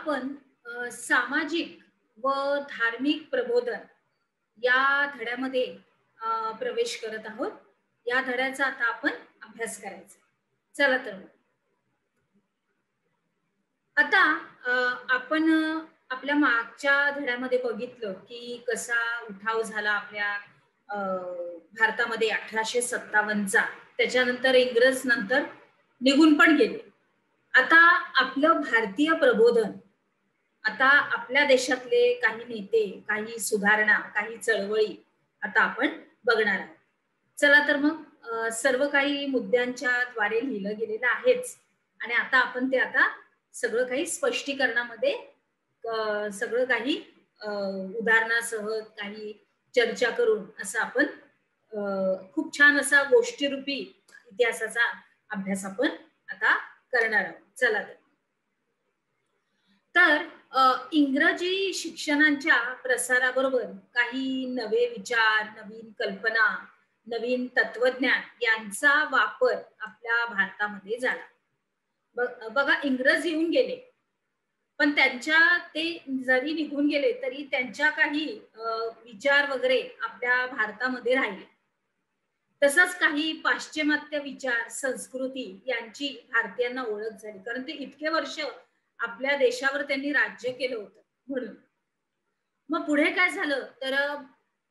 आपण सामाजिक व धार्मिक प्रबोधन या धड्यामध्ये प्रवेश करत आहोत. या धड्याचा आता आपण अभ्यास करायचा. चला तर मग. आता आपण आपल्या मागच्या धड्यामध्ये बघितलं की कसा उठाव झाला आपल्या भारतामध्ये 1857चा. त्याच्यानंतर इंग्रज नंतर निघून पण गेले. आता आपलं भारतीय प्रबोधन, आता आपल्या देशातले काही नेते, काही सुधारणा, काही चळवळी आता आपण बघणार आहोत. चला तर मग सर्व काही मुद्द्यांच्या द्वारे लिहिलं गेलेलं आहेच आणि आता आपण ते आता सगळं काही स्पष्टीकरणामध्ये सगळं काही उदाहरणासह काही चर्चा करून असं आपण खूप छान असा गोष्टीरूपी इतिहासाचा अभ्यास आपण आता करणार आहोत. चला तर इंग्रजी शिक्षणाच्या प्रसाराबरोबर काही नवे विचार, नवीन कल्पना, नवीन तत्वज्ञान यांचा वापर आपल्या भारतामध्ये झाला. बघा, इंग्रज येऊन गेले, पण त्यांच्या ते जरी निघून गेले तरी त्यांच्या काही विचार वगैरे आपल्या भारतामध्ये राहिले. तसंच काही पाश्चिमात्य विचार, संस्कृती यांची भारतीयांना ओळख झाली, कारण ते इतके वर्ष आपल्या देशावर त्यांनी राज्य केलं होतं म्हणून. मग पुढे काय झालं तर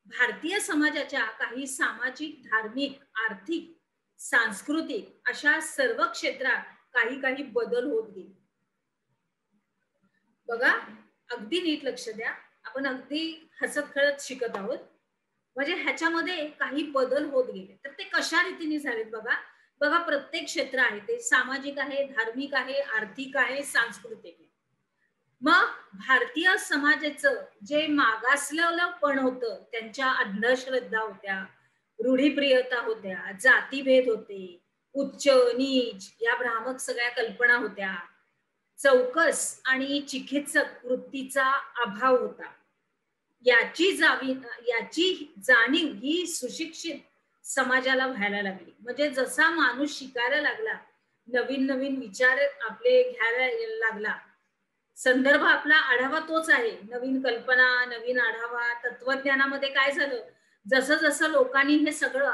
भारतीय समाजाच्या काही सामाजिक, धार्मिक, आर्थिक, सांस्कृतिक अशा सर्व क्षेत्रात काही काही बदल होत गेले. बघा, अगदी नीट लक्ष द्या. आपण अगदी हसत खेळत शिकत आहोत. म्हणजे ह्याच्यामध्ये काही बदल होत गेले. तर ते कशा रीतीने झालेत बघा. बघा, प्रत्येक क्षेत्र आहे, ते सामाजिक आहे, धार्मिक आहे, आर्थिक आहे, सांस्कृतिक आहे. मग भारतीय समाजाचं जे मागासलेलं पण होतं, त्यांच्या अंधश्रद्धा होत्या, रूढीप्रियता होत्या, जातीभेद होते, उच्च नीच या भ्रामक सगळ्या कल्पना होत्या, चौकस आणि चिकित्सक वृत्तीचा अभाव होता. याची जाणीव ही सुशिक्षित समाजाला व्हायला लागली. म्हणजे जसा माणूस शिकायला लागला, नवीन नवीन विचार आपले घ्यायला लागला, संदर्भ आपला आढावा तोच आहे. नवीन कल्पना, नवीन आढावा. तत्वज्ञानामध्ये काय झालं, जसं जसं लोकांनी हे सगळं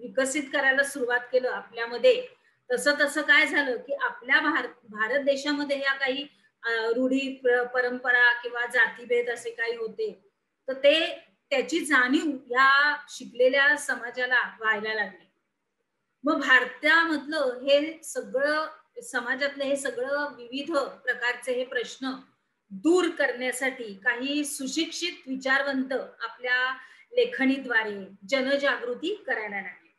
विकसित करायला सुरुवात केलं आपल्यामध्ये, तसं तसं काय झालं की आपल्या भारत देशामध्ये या काही रूढी परंपरा किंवा जातीभेद असे काही होते, तर ते त्याची जाणीव या शिकलेल्या समाजाला व्हायला लागली. मग भारतामधलं हे सगळं समाजातलं हे सगळं विविध प्रकारचे हे प्रश्न दूर करण्यासाठी काही सुशिक्षित विचारवंत आपल्या लेखणीद्वारे जनजागृती करायला लागले.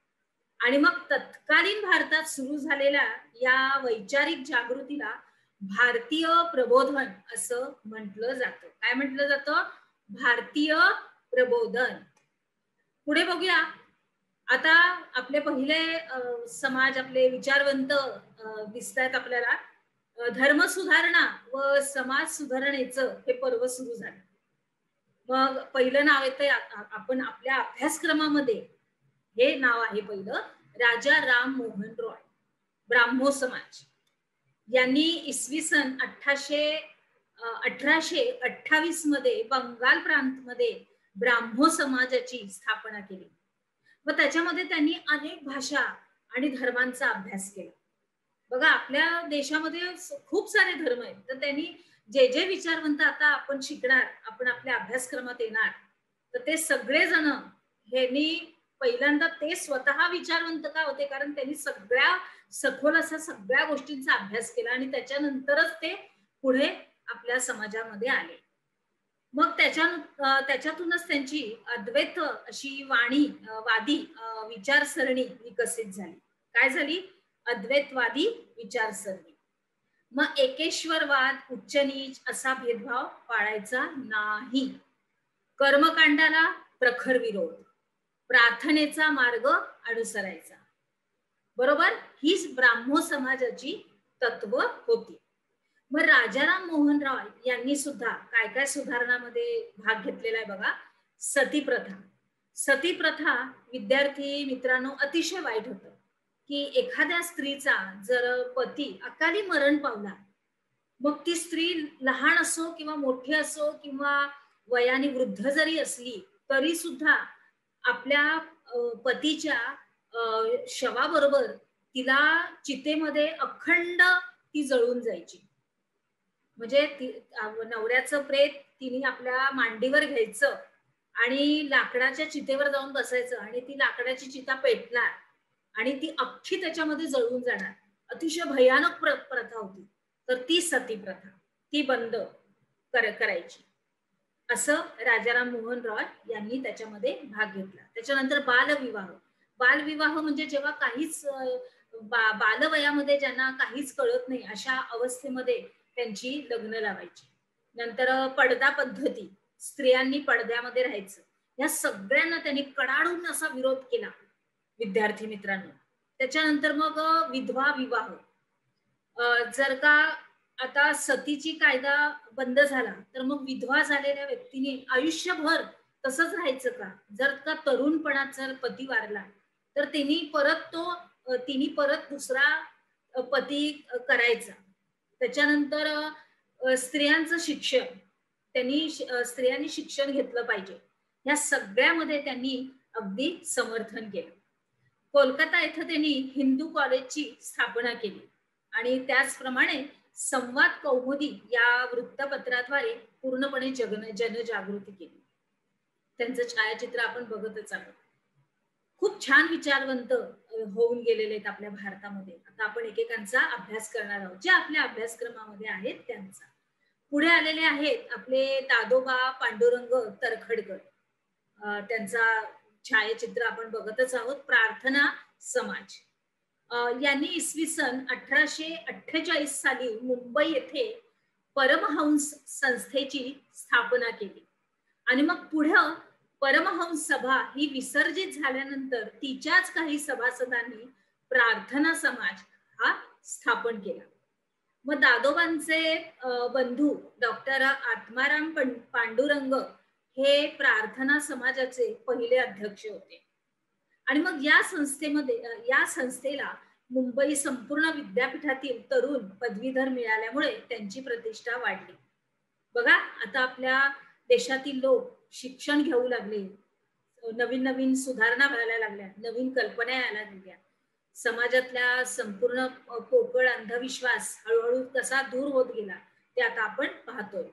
आणि मग तत्कालीन भारतात सुरू झालेल्या या वैचारिक जागृतीला भारतीय प्रबोधन असं म्हटलं जातं. काय म्हटलं जातं? भारतीय प्रबोधन. पुढे बघूया. आता आपले पहिले समाज, आपले विचारवंत दिसतात आपल्याला. धर्म सुधारणा व समाज सुधारणेचं हे पर्व सुरू झालं. मग पहिलं नाव येतंय आपण आपल्या अभ्यासक्रमामध्ये, हे नाव आहे पहिलं, राजा राम मोहन रॉय. ब्राह्मो समाज यांनी इसवी सन 1828 मध्ये बंगाल प्रांतमध्ये ब्राह्मो समाजाची स्थापना केली. मग त्याच्यामध्ये त्यांनी अनेक भाषा आणि धर्मांचा अभ्यास केला. बघा, आपल्या देशामध्ये खूप सारे धर्म आहेत, तर त्यांनी जे जे विचारवंत आता आपण शिकणार, आपण आपल्या अभ्यासक्रमात येणार, तर ते सगळेजण ह्यांनी पहिल्यांदा ते स्वतः विचारवंत का होते, कारण त्यांनी सगळ्या सखोल असा सगळ्या गोष्टींचा अभ्यास केला आणि त्याच्यानंतरच ते पुढे आपल्या समाजामध्ये आले. मग त्याच्यातूनच त्यांची अद्वैत अशी वादी विचारसरणी विकसित झाली. काय झाली? अद्वैतवादी विचारसरणी. मग एकेश्वरवाद, उच्च नीच असा भेदभाव पाळायचा नाही. कर्मकांडाला प्रखर विरोध, प्रार्थनेचा मार्ग अनुसरायचा. बरोबर, हीच ब्राह्मो समाजाची तत्व होती. मग राजाराम मोहन रॉय यांनी सुद्धा काय काय सुधारणामध्ये भाग घेतलेला आहे बघा. सती प्रथा. सती प्रथा विद्यार्थी मित्रांनो अतिशय वाईट होतं की एखाद्या स्त्रीचा जर पती अकाली मरण पावला मग ती स्त्री लहान असो किंवा मोठी असो किंवा वयाने वृद्ध जरी असली तरी सुद्धा आपल्या पतीच्या शवाबरोबर तिला चितेमध्ये अखंड ती जळून जायची. म्हणजे नवऱ्याचं प्रेत तिने आपल्या मांडीवर घ्यायचं आणि लाकडाच्या चितेवर जाऊन बसायचं आणि ती लाकडाची चिता पेटणार आणि ती अख्खी त्याच्यामध्ये जळून जाणार. अतिशय भयानक प्रथा होती. तर ती सती प्रथा ती बंद करायची असं राजाराम मोहन रॉय यांनी त्याच्यामध्ये भाग घेतला. त्याच्यानंतर बालविवाह. बालविवाह म्हणजे जेव्हा काहीच बालवयामध्ये ज्यांना काहीच कळत नाही अशा अवस्थेमध्ये त्यांची लग्न लावायची. नंतर पडदा पद्धती, स्त्रियांनी पडद्यामध्ये राहायचं, या सगळ्यांना त्यांनी कडाडून असा विरोध केला विद्यार्थी मित्रांनो. त्याच्यानंतर मग विधवा विवाह. जर का आता सतीची कायदा बंद झाला तर मग विधवा झालेल्या व्यक्तीने आयुष्यभर तसंच राहायचं का? जर का तरुणपणात जर पती वारला तर तिने परत दुसरा पती करायचा. त्याच्यानंतर स्त्रियांचं शिक्षण, स्त्रियांनी शिक्षण घेतलं पाहिजे. या सगळ्यामध्ये त्यांनी अगदी समर्थन केलं. कोलकाता येथे त्यांनी हिंदू कॉलेजची स्थापना केली आणि त्याचप्रमाणे संवाद कौमुदी या वृत्तपत्राद्वारे पूर्णपणे जनजागृती केली. त्यांचं छायाचित्र आपण बघतच आहोत. खूप छान विचारवंत होऊन गेलेले आहेत आपल्या भारतामध्ये. आता आपण एकेकांचा अभ्यास करणार आहोत जे आपल्या अभ्यासक्रमामध्ये आहेत त्यांचा. पुढे आलेले आहेत आपले दादोबा पांडुरंग तरखडकर. त्यांचा छायाचित्र आपण बघतच आहोत. प्रार्थना समाज यांनी इसवी सन 1848 साली मुंबई येथे परमहंस संस्थेची स्थापना केली आणि मग पुढं परमहंस सभा ही विसर्जित झाल्यानंतर तिच्याच काही सभासदांनी प्रार्थना समाज हा स्थापन केला. मग दादोबांचे बंधू डॉक्टर आत्माराम पांडुरंग हे प्रार्थना समाजाचे पहिले अध्यक्ष होते आणि मग या संस्थेला मुंबई संपूर्ण विद्यापीठातील तरुण पदवीधर मिळाल्यामुळे त्यांची प्रतिष्ठा वाढली. बघा आता आपल्या देशातील लोक शिक्षण घेऊ लागले, नवीन नवीन सुधारणा व्हायला लागल्या, नवीन कल्पना यायला लागल्या. समाजातल्या संपूर्ण पोकळ अंधविश्वास हळूहळू कसा दूर होत गेला ते आता आपण पाहतोय.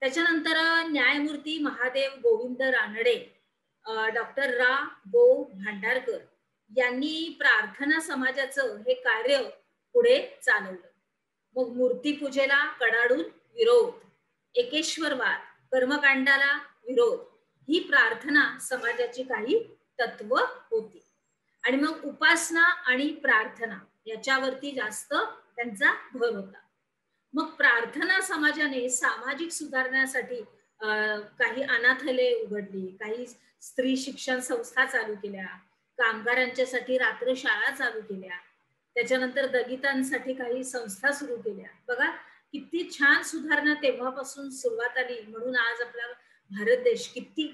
त्याच्यानंतर न्यायमूर्ती महादेव गोविंद रानडे, डॉक्टर रा गो भांडारकर यांनी प्रार्थना समाजाचं हे कार्य पुढे चालवलं. मग मूर्तीपूजेला कडाडून विरोध, एकेश्वरवाद, कर्मकांडाला विरोध, ही प्रार्थना समाजाची काही तत्व होती. आणि मग उपासना आणि प्रार्थना याच्यावरती जास्त त्यांचा भर होता. मग प्रार्थना समाजाने सामाजिक सुधारण्यासाठी काही अनाथालय उघडली, काही स्त्री शिक्षण संस्था चालू केल्या, कामगारांच्यासाठी रात्र शाळा चालू केल्या, त्याच्यानंतर दलितांसाठी काही संस्था सुरू केल्या. बघा किती छान सुधारणा तेव्हापासून सुरुवात आली. म्हणून आज आपला भारत देश किती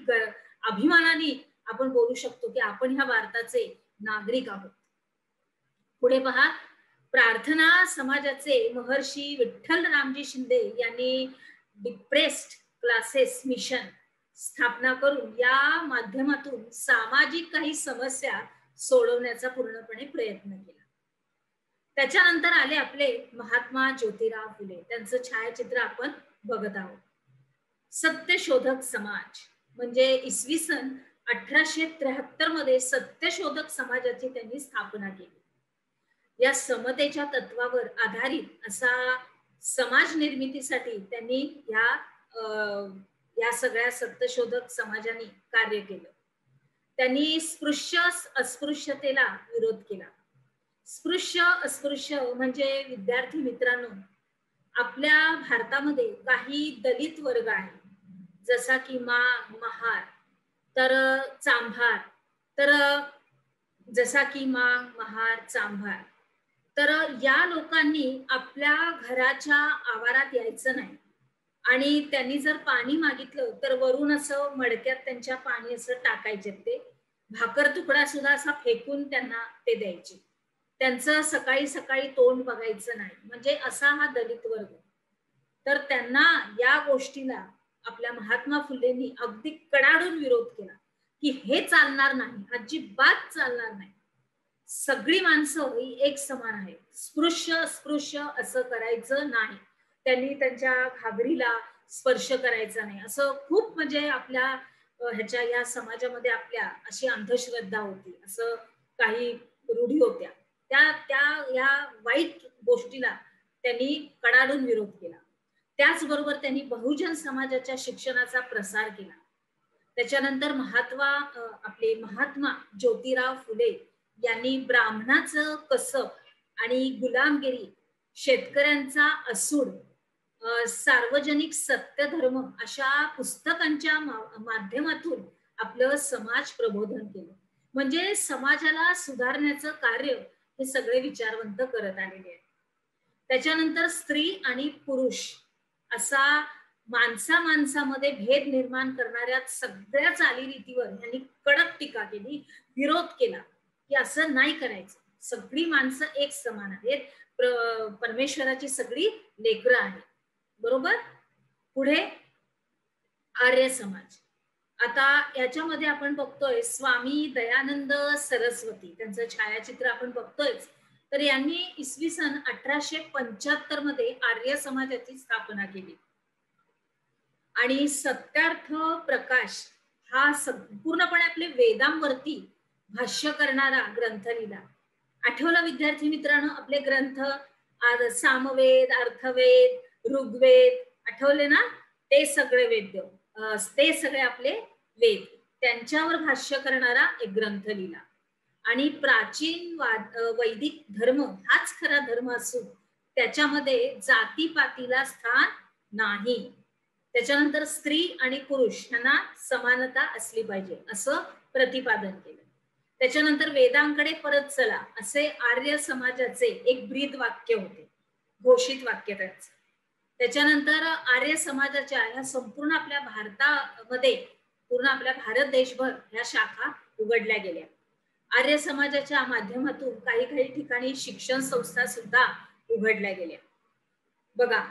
अभिमानाने आपण बोलू शकतो की आपण ह्या भारताचे नागरिक आहोत. पुढे पहा, प्रार्थना समाजाचे महर्षी विठ्ठल रामजी शिंदे यांनी डिप्रेस्ड क्लासेस मिशन स्थापना करून या माध्यमातून सामाजिक काही समस्या सोडवण्याचा पूर्णपणे प्रयत्न केला. त्याच्यानंतर आले आपले महात्मा ज्योतिराव फुले. त्यांचं छायाचित्र आपण बघत आहोत. सत्यशोधक समाज म्हणजे इसवी सन 1873 मध्ये सत्यशोधक समाजाची त्यांनी स्थापना केली. या समतेच्या तत्वावर आधारित असा समाज निर्मितीसाठी त्यांनी या सगळ्या सत्यशोधक समाजाने कार्य केलं. त्यांनी स्पृश्य अस्पृश्यतेला विरोध केला. स्पृश्य अस्पृश्य म्हणजे विद्यार्थी मित्रांनो, आपल्या भारतामध्ये काही दलित वर्ग आहे, जसा की महार, तर चांभार, तर जसा की महार, चांभार, तर या लोकांनी आपल्या घराच्या आवारात यायचं नाही आणि त्यांनी जर पाणी मागितलं तर वरून असं मडक्यात त्यांच्या पाणी असं टाकायचे, ते भाकर तुकडा सुद्धा असा फेकून त्यांना ते द्यायचे. त्यांचं सकाळी सकाळी तोंड बघायचं नाही. म्हणजे असा हा दलित वर्ग. तर त्यांना या गोष्टीला आपल्या महात्मा फुलेंनी अगदी कडाडून विरोध केला की हे चालणार नाही, अजिबात चालणार नाही. सगळी माणसं ही एक समान आहेत, स्पृश्य अस्पृश्य असं करायचं नाही. त्यांनी त्यांच्या घागरीला स्पर्श करायचा नाही, असं खूप म्हणजे आपल्या ह्याच्या या समाजामध्ये आपल्या अशी अंधश्रद्धा होती, असं काही रूढी होत्या. त्या त्या या वाईट गोष्टीला त्यांनी कडाडून विरोध केला. त्याचबरोबर त्यांनी बहुजन समाजाच्या शिक्षणाचा प्रसार केला. त्याच्यानंतर आपले महात्मा ज्योतिराव फुले यांनी ब्राह्मणाचं कसब आणि गुलामगिरी, शेतकऱ्यांचा असूड, सार्वजनिक सत्यधर्म अशा पुस्तकांच्या माध्यमातून आपलं समाज प्रबोधन केलं. म्हणजे समाजाला सुधारण्याचं कार्य हे सगळे विचारवंत करत आलेले आहेत. त्याच्यानंतर स्त्री आणि पुरुष असा माणसामध्ये भेद निर्माण करणाऱ्या सगळ्या चालीरीतीवर यांनी कडक टीका केली, विरोध केला की असं नाही करायचं. सगळी माणसं एक समान आहेत, परमेश्वराची सगळी लेकरं आहेत. बरोबर. पुढे आर्य समाज. आता याच्यामध्ये आपण बघतोय स्वामी दयानंद सरस्वती, त्यांचं छायाचित्र आपण बघतोय. तर यांनी इसवी सन 1875 मध्ये आर्य समाजाची स्थापना केली आणि सत्यार्थ प्रकाश हा पूर्णपणे आपले वेदांवरती भाष्य करणारा ग्रंथ लिहिला. आठवलं विद्यार्थी मित्रांनो आपले ग्रंथ? सामवेद, अर्थवेद, ऋग्वेद आठवले ना? ते सगळे वेद, ते सगळे आपले वेद, त्यांच्यावर भाष्य करणारा एक ग्रंथ लिहिला. आणि प्राचीन वैदिक धर्म हाच खरा धर्म असून त्याच्यामध्ये जातीपातीला स्थान नाही. त्याच्यानंतर स्त्री आणि पुरुष यांना समानता असली पाहिजे असं प्रतिपादन केलं. त्याच्यानंतर वेदांकडे परत चला असे आर्य समाजाचे एक ब्रीद वाक्य होते, घोषित वाक्य त्यांचं. त्याच्यानंतर आर्य समाजाच्या ह्या संपूर्ण आपल्या भारतामध्ये, पूर्ण आपल्या भारत देशभर ह्या शाखा उघडल्या गेल्या. आर्य समाजाच्या माध्यमातून काही काही ठिकाणी शिक्षण संस्था सुद्धा उघडल्या गेल्या. बघा,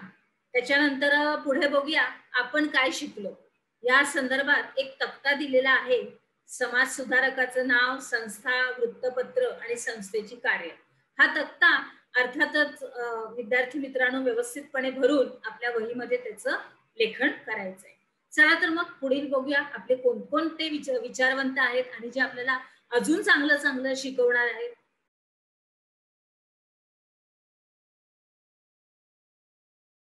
त्याच्यानंतर पुढे बघूया आपण काय शिकलो. या संदर्भात एक तक्ता दिलेला आहे. समाज सुधारकाचं नाव, संस्था, वृत्तपत्र आणि संस्थेची कार्य. हा तक्ता अर्थातच विद्यार्थी मित्रांनो व्यवस्थितपणे भरून आपल्या वहीमध्ये त्याचं लेखन करायचंय. चला तर मग पुढील बघूया आपले कोणकोणते विचारवंत आहेत आणि जे आपल्याला अजून चांगलं चांगलं शिकवणार आहेत.